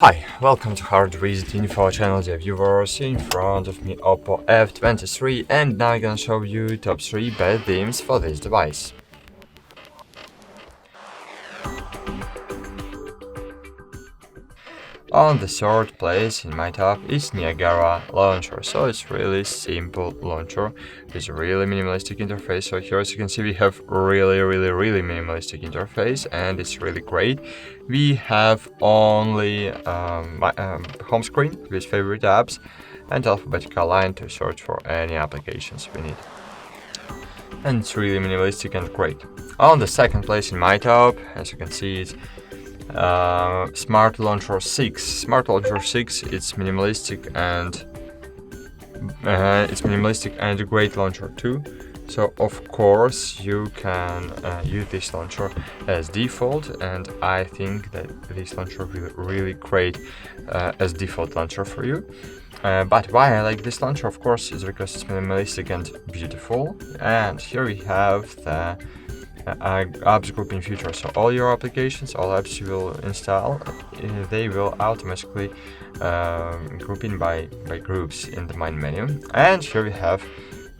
Hi, welcome to HardReset.Info channel, dear viewers. In front of me OPPO F23, and now I'm gonna show you top 3 best themes for this device. On the third place in my top is Niagara launcher. So it's really simple launcher with a really minimalistic interface. So here, as you can see, we have really minimalistic interface, and it's really great. We have only home screen with favorite apps and alphabetical line to search for any applications we need. And it's really minimalistic and great. On the second place in my top, as you can see, it's Smart Launcher 6. Smart Launcher 6, it's minimalistic and a great launcher too. So of course you can use this launcher as default, and I think that this launcher will really great as default launcher for you. But why I like this launcher, of course, is because it's minimalistic and beautiful. And here we have the apps grouping feature. So all your applications, all apps you will install, they will automatically grouping by groups in the main menu. And here we have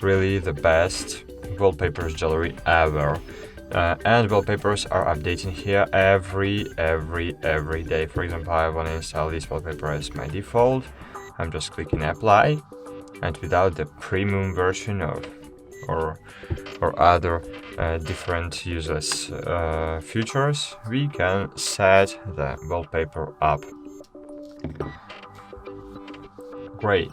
really the best wallpapers gallery ever. And wallpapers are updating here every day. For example, I want to install this wallpaper as my default. I'm just clicking apply, and without the premium version of or other different useless features, we can set the wallpaper up. Great.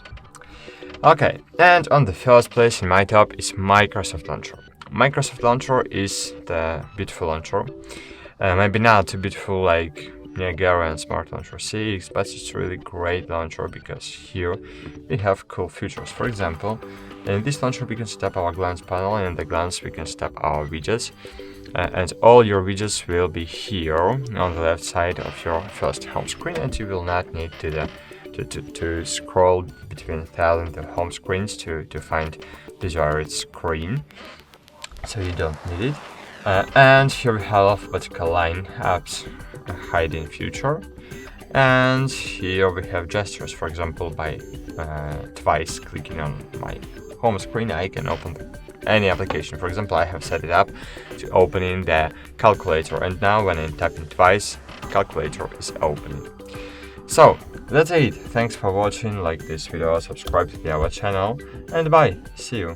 Okay, and on the first place in my top is Microsoft Launcher. Microsoft Launcher is the beautiful launcher. Maybe not too beautiful like Niagara and Smart Launcher 6, but it's really great launcher because here we have cool features. For example, in this launcher we can set up our glance panel, and in the glance we can set up our widgets, and all your widgets will be here on the left side of your first home screen, and you will not need to scroll between thousands of home screens to find desired screen, so you don't need it. And here we have alphabetical line apps hiding feature, and here we have gestures. For example, by twice clicking on my home screen, I can open any application. For example, I have set it up to opening the calculator, and now when I'm tapping twice, calculator is opening. So that's it. Thanks for watching. Like this video, subscribe to our channel, and bye. See you.